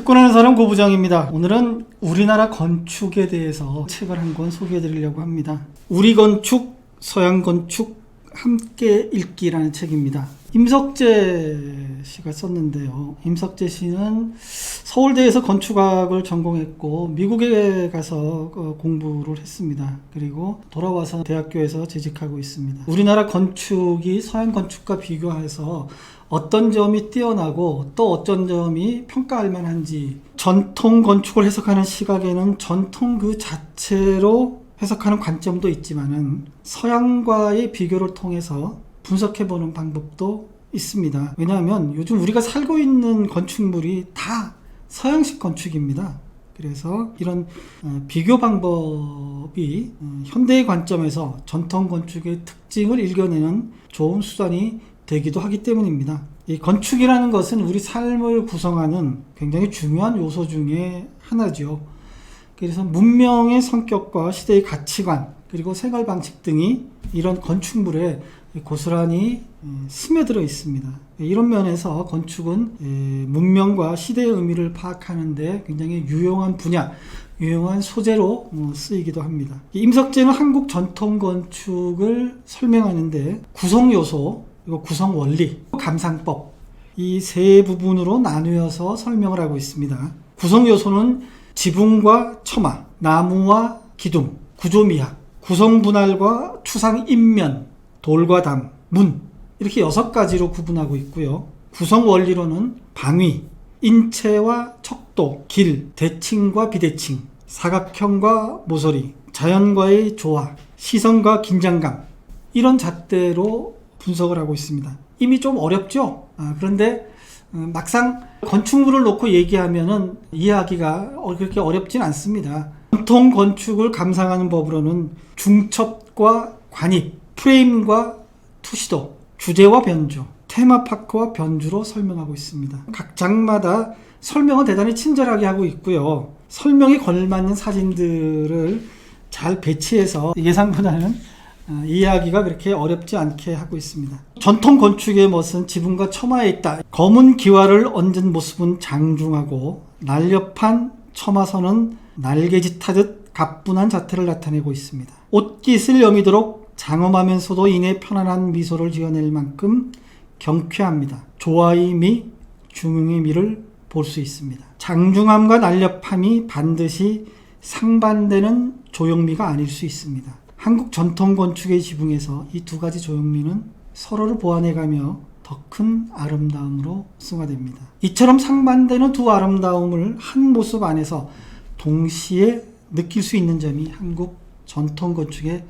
축구하는 사람 고부장입니다. 오늘은 우리나라 건축에 대해서 책을 한 권 소개해 드리려고 합니다. 우리 건축, 서양 건축 함께 읽기라는 책입니다. 임석재 씨가 썼는데요. 임석재 씨는 서울대에서 건축학을 전공했고 미국에 가서 공부를 했습니다. 그리고 돌아와서 대학교에서 재직하고 있습니다. 우리나라 건축이 서양 건축과 비교해서 어떤 점이 뛰어나고 또 어떤 점이 평가할 만한지, 전통 건축을 해석하는 시각에는 전통 그 자체로 해석하는 관점도 있지만은 서양과의 비교를 통해서 분석해보는 방법도 있습니다. 왜냐하면 요즘 우리가 살고 있는 건축물이 다 서양식 건축입니다. 그래서 이런 비교 방법이 현대의 관점에서 전통 건축의 특징을 읽어내는 좋은 수단이 되기도 하기 때문입니다. 이 건축이라는 것은 우리 삶을 구성하는 굉장히 중요한 요소 중에 하나죠. 그래서 문명의 성격과 시대의 가치관 그리고 생활 방식 등이 이런 건축물에 고스란히 스며들어 있습니다. 이런 면에서 건축은 문명과 시대의 의미를 파악하는 데 굉장히 유용한 분야, 유용한 소재로 쓰이기도 합니다. 임석재는 한국 전통 건축을 설명하는데 구성 요소, 그리고 구성 원리, 감상법 이 세 부분으로 나누어서 설명을 하고 있습니다. 구성 요소는 지붕과 처마, 나무와 기둥, 구조미학, 구성 분할과 추상 인면, 돌과 담, 문 이렇게 6가지로 구분하고 있고요. 구성 원리로는 방위, 인체와 척도, 길, 대칭과 비대칭, 사각형과 모서리, 자연과의 조화, 시선과 긴장감 이런 잣대로 분석을 하고 있습니다. 이미 좀 어렵죠? 그런데 막상 건축물을 놓고 얘기하면은 이해하기가 그렇게 어렵진 않습니다. 전통 건축을 감상하는 법으로는 중첩과 관입, 프레임과 투시도, 주제와 변주, 테마파크와 변주로 설명하고 있습니다. 각 장마다 설명은 대단히 친절하게 하고 있고요. 설명에 걸맞는 사진들을 잘 배치해서 예상보다는 이해하기가 그렇게 어렵지 않게 하고 있습니다. 전통 건축의 멋은 지붕과 처마에 있다. 검은 기와를 얹은 모습은 장중하고 날렵한 처마선은 날개짓하듯 가뿐한 자태를 나타내고 있습니다. 옷깃을 여미도록 장엄하면서도 이내 편안한 미소를 지어낼 만큼 경쾌합니다. 조화의 미, 중흥의 미를 볼 수 있습니다. 장중함과 날렵함이 반드시 상반되는 조형미가 아닐 수 있습니다. 한국 전통 건축의 지붕에서 이 두 가지 조형미는 서로를 보완해가며 더 큰 아름다움으로 승화됩니다. 이처럼 상반되는 두 아름다움을 한 모습 안에서 동시에 느낄 수 있는 점이 한국 전통 건축의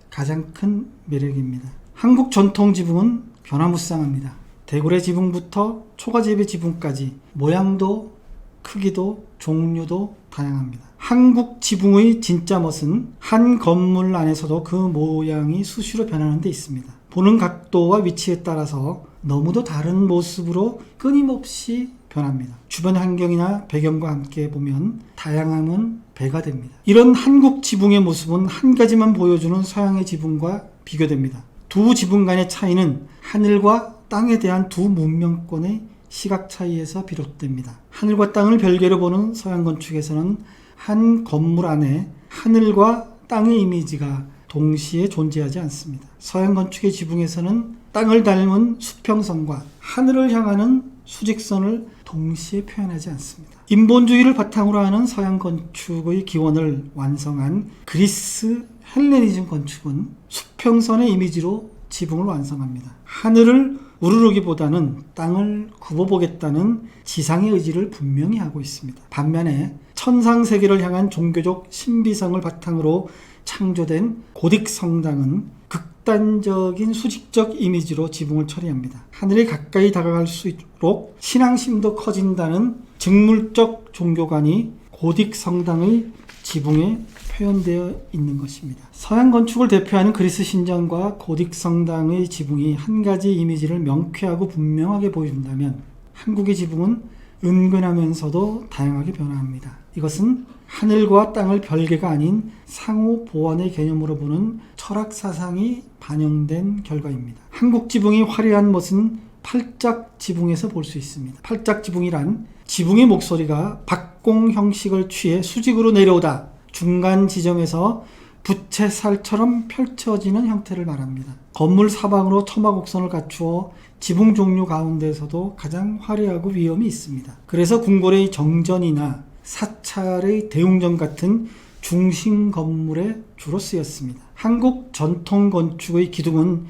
가장 큰 매력입니다. 한국 전통 지붕은 변화무쌍합니다. 대구레 지붕부터 초가집의 지붕까지 모양도 크기도 종류도 다양합니다. 한국 지붕의 진짜 멋은 한 건물 안에서도 그 모양이 수시로 변하는 데 있습니다. 보는 각도와 위치에 따라서 너무도 다른 모습으로 끊임없이 변합니다. 주변 환경이나 배경과 함께 보면 다양함은 배가 됩니다. 이런 한국 지붕의 모습은 한 가지만 보여주는 서양의 지붕과 비교됩니다. 두 지붕 간의 차이는 하늘과 땅에 대한 두 문명권의 시각 차이에서 비롯됩니다. 하늘과 땅을 별개로 보는 서양 건축에서는 한 건물 안에 하늘과 땅의 이미지가 동시에 존재하지 않습니다. 서양 건축의 지붕에서는 땅을 닮은 수평선과 하늘을 향하는 수직선을 동시에 표현하지 않습니다. 인본주의를 바탕으로 하는 서양 건축의 기원을 완성한 그리스 헬레니즘 건축은 수평선의 이미지로 지붕을 완성합니다. 하늘을 우르르기보다는 땅을 굽어보겠다는 지상의 의지를 분명히 하고 있습니다. 반면에 천상세계를 향한 종교적 신비성을 바탕으로 창조된 고딕 성당은 극단적인 수직적 이미지로 지붕을 처리합니다. 하늘에 가까이 다가갈수록 신앙심도 커진다는 직물적 종교관이 고딕 성당의 지붕에 표현되어 있는 것입니다. 서양 건축을 대표하는 그리스 신전과 고딕 성당의 지붕이 한 가지 이미지를 명쾌하고 분명하게 보여준다면 한국의 지붕은 은근하면서도 다양하게 변화합니다. 이것은 하늘과 땅을 별개가 아닌 상호 보완의 개념으로 보는 철학 사상이 반영된 결과입니다. 한국 지붕이 화려한 멋은 팔짝 지붕에서 볼 수 있습니다. 팔짝 지붕이란 지붕의 목소리가 박공 형식을 취해 수직으로 내려오다 중간 지점에서 부채살처럼 펼쳐지는 형태를 말합니다. 건물 사방으로 처마곡선을 갖추어 지붕 종류 가운데서도 가장 화려하고 위험이 있습니다. 그래서 궁궐의 정전이나 사찰의 대웅전 같은 중심 건물에 주로 쓰였습니다. 한국 전통 건축의 기둥은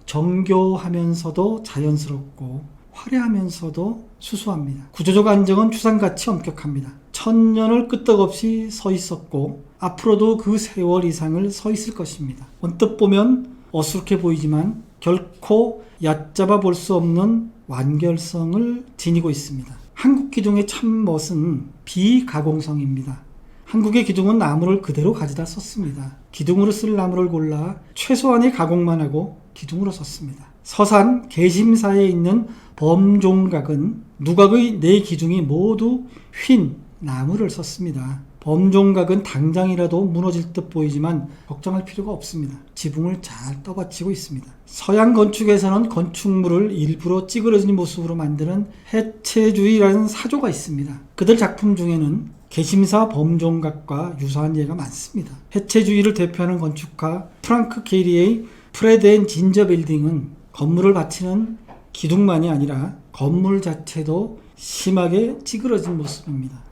정교하면서도 자연스럽고 화려하면서도 수수합니다. 구조적 안정은 추상같이 엄격합니다. 1000년을 끄떡없이 서 있었고 앞으로도 그 세월 이상을 서 있을 것입니다. 언뜻 보면 어수룩해 보이지만 결코 얕잡아 볼 수 없는 완결성을 지니고 있습니다. 한국 기둥의 참멋은 비가공성입니다. 한국의 기둥은 나무를 그대로 가져다 썼습니다. 기둥으로 쓸 나무를 골라 최소한의 가공만 하고 기둥으로 썼습니다. 서산 개심사에 있는 범종각은 누각의 4기둥이 모두 휜 나무를 썼습니다. 범종각은 당장이라도 무너질 듯 보이지만 걱정할 필요가 없습니다. 지붕을 잘 떠받치고 있습니다. 서양 건축에서는 건축물을 일부러 찌그러진 모습으로 만드는 해체주의라는 사조가 있습니다. 그들 작품 중에는 개심사 범종각과 유사한 예가 많습니다. 해체주의를 대표하는 건축가 프랑크 게리의 프레드 앤 진저 빌딩은 건물을 받치는 기둥만이 아니라 건물 자체도 심하게 찌그러진 모습입니다.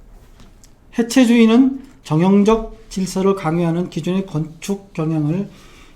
해체주의는 정형적 질서를 강요하는 기존의 건축 경향을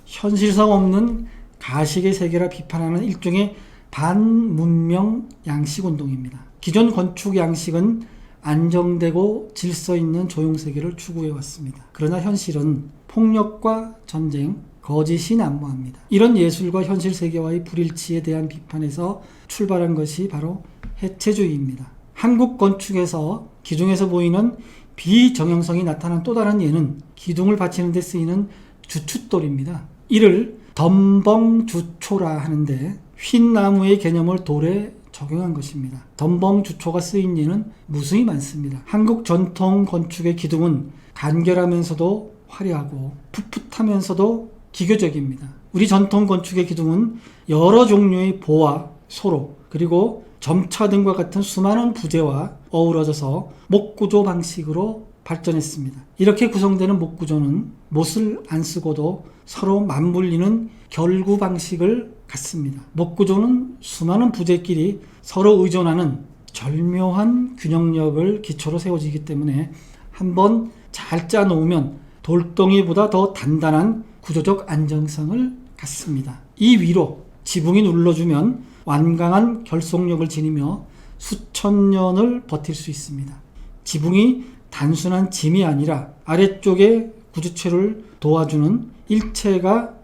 현실성 없는 가식의 세계라 비판하는 일종의 반문명 양식운동입니다. 기존 건축 양식은 안정되고 질서 있는 조용세계를 추구해왔습니다. 그러나 현실은 폭력과 전쟁, 거짓이 난무합니다. 이런 예술과 현실 세계와의 불일치에 대한 비판에서 출발한 것이 바로 해체주의입니다. 한국 건축에서 기둥에서 보이는 비정형성이 나타난 또 다른 예는 기둥을 받치는 데 쓰이는 주춧돌입니다. 이를 덤벙주초라 하는데 휜 나무의 개념을 돌에 적용한 것입니다. 덤벙주초가 쓰인 예는 무수히 많습니다. 한국 전통 건축의 기둥은 간결하면서도 화려하고 풋풋하면서도 기교적입니다. 우리 전통 건축의 기둥은 여러 종류의 보와 소로 그리고 점차 등과 같은 수많은 부재와 어우러져서 목구조 방식으로 발전했습니다. 이렇게 구성되는 목구조는 못을 안 쓰고도 서로 맞물리는 결구 방식을 갖습니다. 목구조는 수많은 부재끼리 서로 의존하는 절묘한 균형력을 기초로 세워지기 때문에 한번 잘 짜놓으면 돌덩이보다 더 단단한 구조적 안정성을 갖습니다. 이 위로 지붕이 눌러주면 완강한 결속력을 지니며 수천 년을 버틸 수 있습니다. 지붕이 단순한 짐이 아니라 아래쪽의 구조체를 도와주는 일체가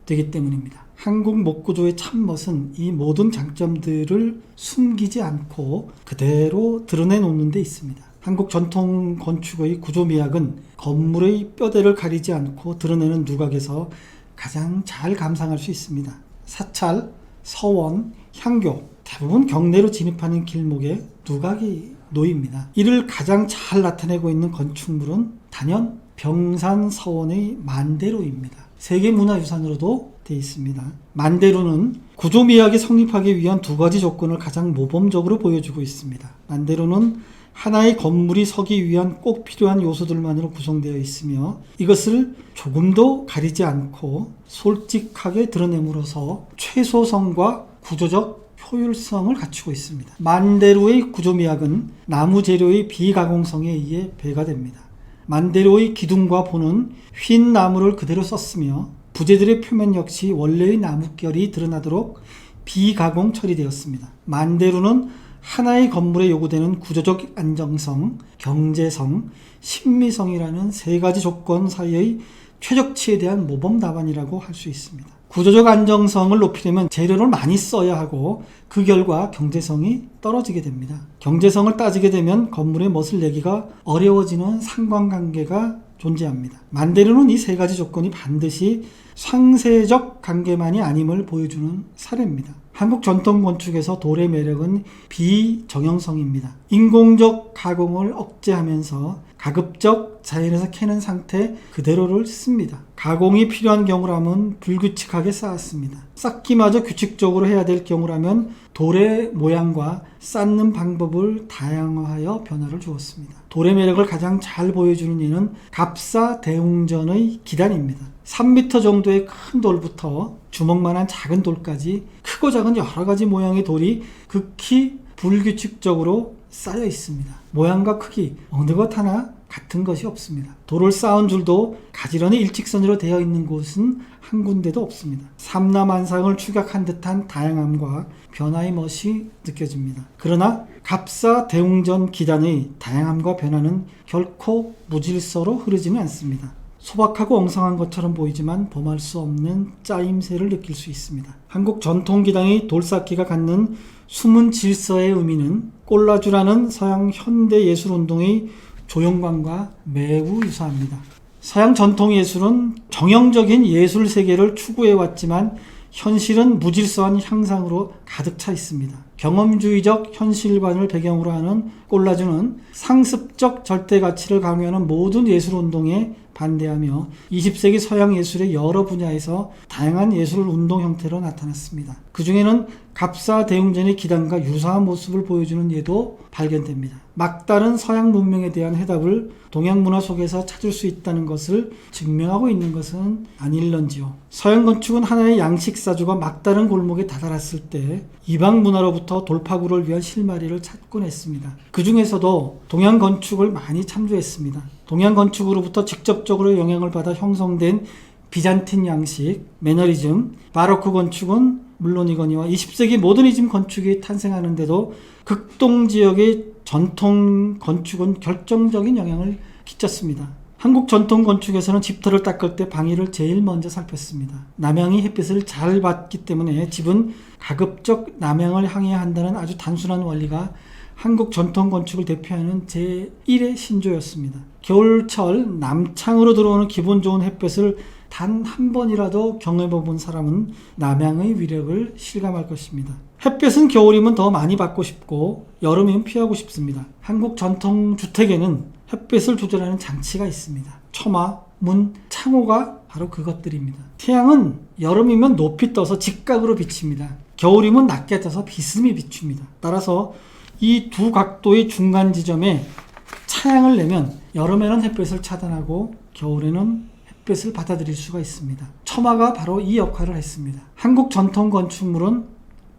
되기 때문입니다. 한국 목구조의 참멋은 이 모든 장점들을 숨기지 않고 그대로 드러내놓는 데 있습니다. 한국 전통 건축의 구조미학은 건물의 뼈대를 가리지 않고 드러내는 누각에서 가장 잘 감상할 수 있습니다. 사찰, 서원, 향교, 대부분 경내로 진입하는 길목에 누각이 놓입니다. 이를 가장 잘 나타내고 있는 건축물은 단연 병산서원의 만대로입니다. 세계문화유산으로도 되어 있습니다. 만대로는 구조미학이 성립하기 위한 2가지 조건을 가장 모범적으로 보여주고 있습니다. 만대로는 하나의 건물이 서기 위한 꼭 필요한 요소들만으로 구성되어 있으며 이것을 조금도 가리지 않고 솔직하게 드러냄으로써 최소성과 구조적 효율성을 갖추고 있습니다. 만대로의 구조미학은 나무 재료의 비가공성에 의해 배가 됩니다. 만대로의 기둥과 보는 휜 나무를 그대로 썼으며 부재들의 표면 역시 원래의 나뭇결이 드러나도록 비가공 처리되었습니다. 만대로는 하나의 건물에 요구되는 구조적 안정성, 경제성, 신미성이라는 3가지 조건 사이의 최적치에 대한 모범 답안이라고 할 수 있습니다. 구조적 안정성을 높이려면 재료를 많이 써야 하고 그 결과 경제성이 떨어지게 됩니다. 경제성을 따지게 되면 건물의 멋을 내기가 어려워지는 상관관계가 존재합니다. 만대로는 이 3가지 조건이 반드시 상세적 관계만이 아님을 보여주는 사례입니다. 한국 전통 건축에서 돌의 매력은 비정형성입니다. 인공적 가공을 억제하면서 가급적 자연에서 캐는 상태 그대로를 씁니다. 가공이 필요한 경우라면 불규칙하게 쌓았습니다. 쌓기마저 규칙적으로 해야 될 경우라면 돌의 모양과 쌓는 방법을 다양화하여 변화를 주었습니다. 돌의 매력을 가장 잘 보여주는 예는 갑사대웅전의 기단입니다. 3m 정도의 큰 돌부터 주먹만한 작은 돌까지 크고 작은 여러 가지 모양의 돌이 극히 불규칙적으로 쌓여 있습니다. 모양과 크기 어느 것 하나 같은 것이 없습니다. 돌을 쌓은 줄도 가지런히 일직선으로 되어 있는 곳은 한 군데도 없습니다. 삼라만상을 축약한 듯한 다양함과 변화의 멋이 느껴집니다. 그러나 갑사대웅전 기단의 다양함과 변화는 결코 무질서로 흐르지는 않습니다. 소박하고 엉성한 것처럼 보이지만 범할 수 없는 짜임새를 느낄 수 있습니다. 한국 전통기단의 돌쌓기가 갖는 숨은 질서의 의미는 꼴라주라는 서양 현대예술운동의 조형관과 매우 유사합니다. 서양 전통예술은 정형적인 예술 세계를 추구해왔지만 현실은 무질서한 향상으로 가득 차 있습니다. 경험주의적 현실관을 배경으로 하는 꼴라주는 상습적 절대가치를 강요하는 모든 예술운동에 반대하며 20세기 서양 예술의 여러 분야에서 다양한 예술 운동 형태로 나타났습니다. 그 중에는 갑사대웅전의 기단과 유사한 모습을 보여주는 예도 발견됩니다. 막다른 서양 문명에 대한 해답을 동양 문화 속에서 찾을 수 있다는 것을 증명하고 있는 것은 아닐런지요. 서양 건축은 하나의 양식사주가 막다른 골목에 다다랐을 때 이방 문화로부터 돌파구를 위한 실마리를 찾곤 했습니다. 그 중에서도 동양 건축을 많이 참조했습니다. 동양 건축으로부터 직접적으로 영향을 받아 형성된 비잔틴 양식, 매너리즘, 바로크 건축은 물론이거니와 20세기 모더니즘 건축이 탄생하는데도 극동지역의 전통 건축은 결정적인 영향을 끼쳤습니다. 한국 전통 건축에서는 집터를 닦을 때 방위를 제일 먼저 살폈습니다. 남향이 햇빛을 잘 받기 때문에 집은 가급적 남향을 향해야 한다는 아주 단순한 원리가 한국 전통 건축을 대표하는 제1의 신조였습니다. 겨울철 남창으로 들어오는 기분 좋은 햇볕을 단 한 번이라도 경험해본 사람은 남향의 위력을 실감할 것입니다. 햇볕은 겨울이면 더 많이 받고 싶고 여름이면 피하고 싶습니다. 한국 전통 주택에는 햇빛을 조절하는 장치가 있습니다. 처마, 문, 창호가 바로 그것들입니다. 태양은 여름이면 높이 떠서 직각으로 비칩니다. 겨울이면 낮게 떠서 비스듬히 비춥니다. 따라서 이 두 각도의 중간 지점에 차양을 내면 여름에는 햇빛을 차단하고 겨울에는 햇빛을 받아들일 수가 있습니다. 처마가 바로 이 역할을 했습니다. 한국 전통 건축물은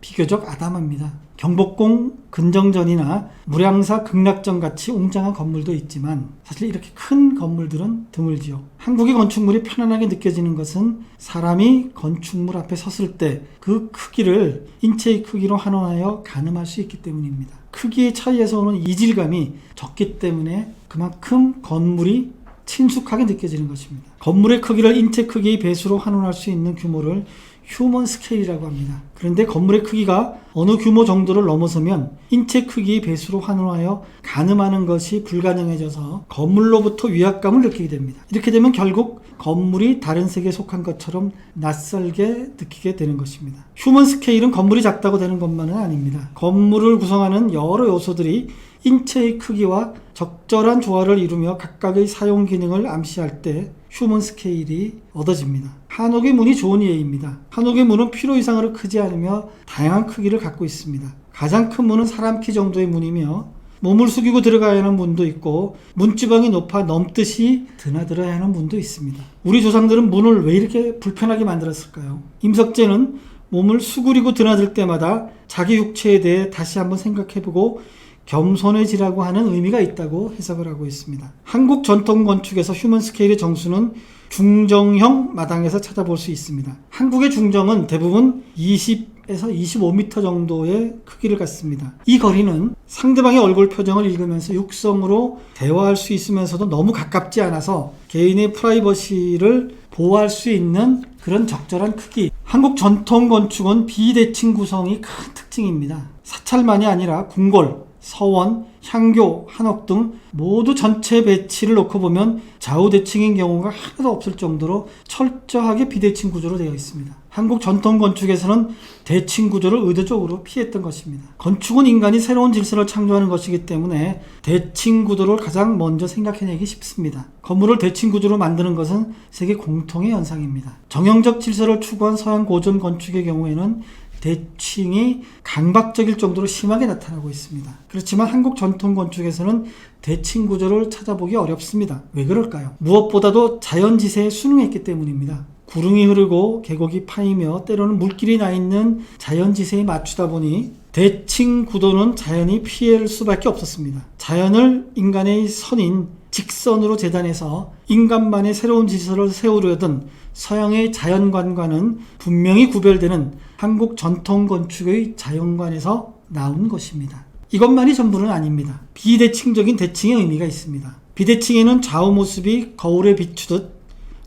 비교적 아담합니다. 경복궁 근정전이나 무량사 극락전 같이 웅장한 건물도 있지만 사실 이렇게 큰 건물들은 드물지요. 한국의 건축물이 편안하게 느껴지는 것은 사람이 건축물 앞에 섰을 때 그 크기를 인체의 크기로 환원하여 가늠할 수 있기 때문입니다. 크기의 차이에서 오는 이질감이 적기 때문에 그만큼 건물이 친숙하게 느껴지는 것입니다. 건물의 크기를 인체 크기의 배수로 환원할 수 있는 규모를 휴먼 스케일이라고 합니다. 그런데 건물의 크기가 어느 규모 정도를 넘어서면 인체 크기의 배수로 환원하여 가늠하는 것이 불가능해져서 건물로부터 위압감을 느끼게 됩니다. 이렇게 되면 결국 건물이 다른 세계에 속한 것처럼 낯설게 느끼게 되는 것입니다. 휴먼 스케일은 건물이 작다고 되는 것만은 아닙니다. 건물을 구성하는 여러 요소들이 인체의 크기와 적절한 조화를 이루며 각각의 사용 기능을 암시할 때 휴먼 스케일이 얻어집니다. 한옥의 문이 좋은 예입니다. 한옥의 문은 필요 이상으로 크지 않으며 다양한 크기를 갖고 있습니다. 가장 큰 문은 사람 키 정도의 문이며 몸을 숙이고 들어가야 하는 문도 있고 문지방이 높아 넘듯이 드나들어야 하는 문도 있습니다. 우리 조상들은 문을 왜 이렇게 불편하게 만들었을까요? 임석재는 몸을 수그리고 드나들 때마다 자기 육체에 대해 다시 한번 생각해보고 겸손해지라고 하는 의미가 있다고 해석을 하고 있습니다. 한국 전통 건축에서 휴먼 스케일의 정수는 중정형 마당에서 찾아볼 수 있습니다. 한국의 중정은 대부분 20에서 25m 정도의 크기를 갖습니다. 이 거리는 상대방의 얼굴 표정을 읽으면서 육성으로 대화할 수 있으면서도 너무 가깝지 않아서 개인의 프라이버시를 보호할 수 있는 그런 적절한 크기. 한국 전통 건축은 비대칭 구성이 큰 특징입니다. 사찰만이 아니라 궁궐, 서원, 향교, 한옥 등 모두 전체 배치를 놓고 보면 좌우 대칭인 경우가 하나도 없을 정도로 철저하게 비대칭 구조로 되어 있습니다. 한국 전통 건축에서는 대칭 구조를 의도적으로 피했던 것입니다. 건축은 인간이 새로운 질서를 창조하는 것이기 때문에 대칭 구조를 가장 먼저 생각해내기 쉽습니다. 건물을 대칭 구조로 만드는 것은 세계 공통의 현상입니다. 정형적 질서를 추구한 서양 고전 건축의 경우에는 대칭이 강박적일 정도로 심하게 나타나고 있습니다. 그렇지만 한국 전통 건축에서는 대칭 구조를 찾아보기 어렵습니다. 왜 그럴까요? 무엇보다도 자연지세에 순응했기 때문입니다. 구릉이 흐르고 계곡이 파이며 때로는 물길이 나 있는 자연지세에 맞추다 보니 대칭 구도는 자연이 피할 수밖에 없었습니다. 자연을 인간의 선인 직선으로 재단해서 인간만의 새로운 질서를 세우려던 서양의 자연관과는 분명히 구별되는 한국 전통 건축의 자연관에서 나온 것입니다. 이것만이 전부는 아닙니다. 비대칭적인 대칭의 의미가 있습니다. 비대칭에는 좌우 모습이 거울에 비추듯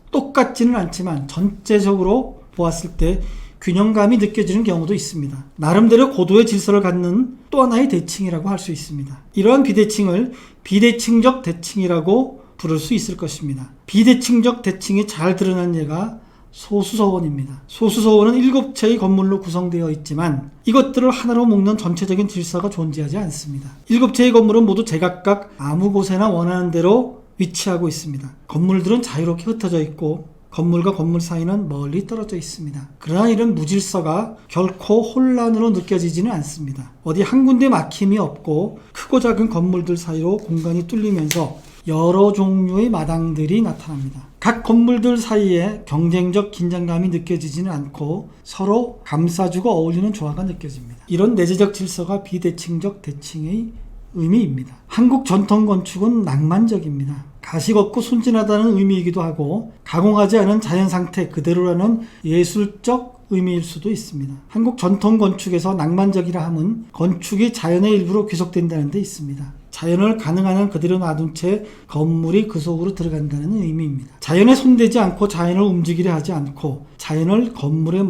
똑같지는 않지만 전체적으로 보았을 때 균형감이 느껴지는 경우도 있습니다. 나름대로 고도의 질서를 갖는 또 하나의 대칭이라고 할 수 있습니다. 이러한 비대칭을 비대칭적 대칭이라고 부를 수 있을 것입니다. 비대칭적 대칭이 잘 드러난 예가 소수서원입니다. 소수서원은 7채의 건물로 구성되어 있지만 이것들을 하나로 묶는 전체적인 질서가 존재하지 않습니다. 7채의 건물은 모두 제각각 아무 곳에나 원하는 대로 위치하고 있습니다. 건물들은 자유롭게 흩어져 있고 건물과 건물 사이는 멀리 떨어져 있습니다. 그러나 이런 무질서가 결코 혼란으로 느껴지지는 않습니다. 어디 한 군데 막힘이 없고 크고 작은 건물들 사이로 공간이 뚫리면서 여러 종류의 마당들이 나타납니다. 각 건물들 사이에 경쟁적 긴장감이 느껴지지는 않고 서로 감싸주고 어울리는 조화가 느껴집니다. 이런 내재적 질서가 비대칭적 대칭의 의미입니다. 한국 전통 건축은 낭만적입니다. 가식 없고 순진하다는 의미이기도 하고 가공하지 않은 자연 상태 그대로라는 예술적 의미일 수도 있습니다. 한국 전통 건축에서 낭만적이라 함은 건축이 자연의 일부로 귀속된다는 데 있습니다. 자연을 가능한 한 그대로 놔둔 채 건물이 그 속으로 들어간다는 의미입니다. 자연에 손대지 않고 자연을 움직이려 하지 않고 자연을 건물에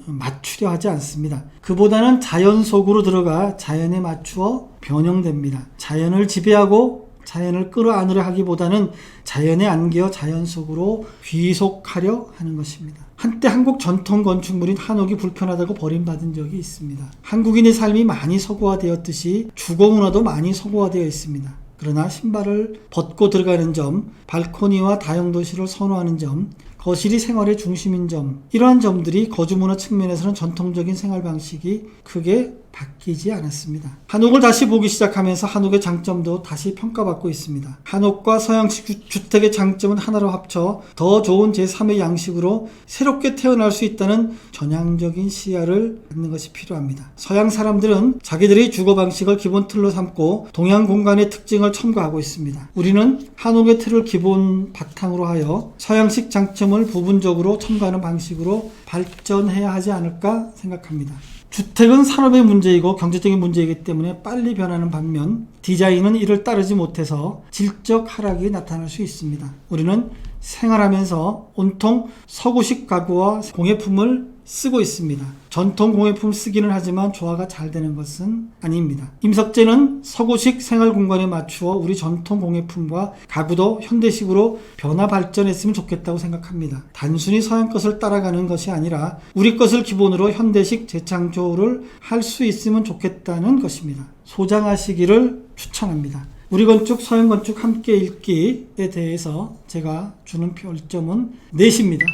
맞추려 하지 않습니다. 그보다는 자연 속으로 들어가 자연에 맞추어 변형됩니다. 자연을 지배하고 자연을 끌어안으려 하기보다는 자연에 안겨 자연 속으로 귀속하려 하는 것입니다. 한때 한국 전통 건축물인 한옥이 불편하다고 버림받은 적이 있습니다. 한국인의 삶이 많이 서구화되었듯이 주거 문화도 많이 서구화되어 있습니다. 그러나 신발을 벗고 들어가는 점, 발코니와 다용도실을 선호하는 점, 거실이 생활의 중심인 점, 이러한 점들이 거주문화 측면에서는 전통적인 생활 방식이 크게 바뀌지 않았습니다. 한옥을 다시 보기 시작하면서 한옥의 장점도 다시 평가받고 있습니다. 한옥과 서양식 주택의 장점은 하나로 합쳐 더 좋은 제3의 양식으로 새롭게 태어날 수 있다는 전향적인 시야를 갖는 것이 필요합니다. 서양 사람들은 자기들의 주거 방식을 기본 틀로 삼고 동양 공간의 특징을 첨가하고 있습니다. 우리는 한옥의 틀을 기본 바탕으로 하여 서양식 장점을 부분적으로 첨가하는 방식으로 발전해야 하지 않을까 생각합니다. 주택은 산업의 문제이고 경제적인 문제이기 때문에 빨리 변하는 반면 디자인은 이를 따르지 못해서 질적 하락이 나타날 수 있습니다. 우리는 생활하면서 온통 서구식 가구와 공예품을 쓰고 있습니다. 전통 공예품 쓰기는 하지만 조화가 잘 되는 것은 아닙니다. 임석재는 서구식 생활 공간에 맞추어 우리 전통 공예품과 가구도 현대식으로 변화 발전했으면 좋겠다고 생각합니다. 단순히 서양 것을 따라가는 것이 아니라 우리 것을 기본으로 현대식 재창조를 할 수 있으면 좋겠다는 것입니다. 소장하시기를 추천합니다. 우리 건축, 서양 건축 함께 읽기에 대해서 제가 주는 별점은 4입니다.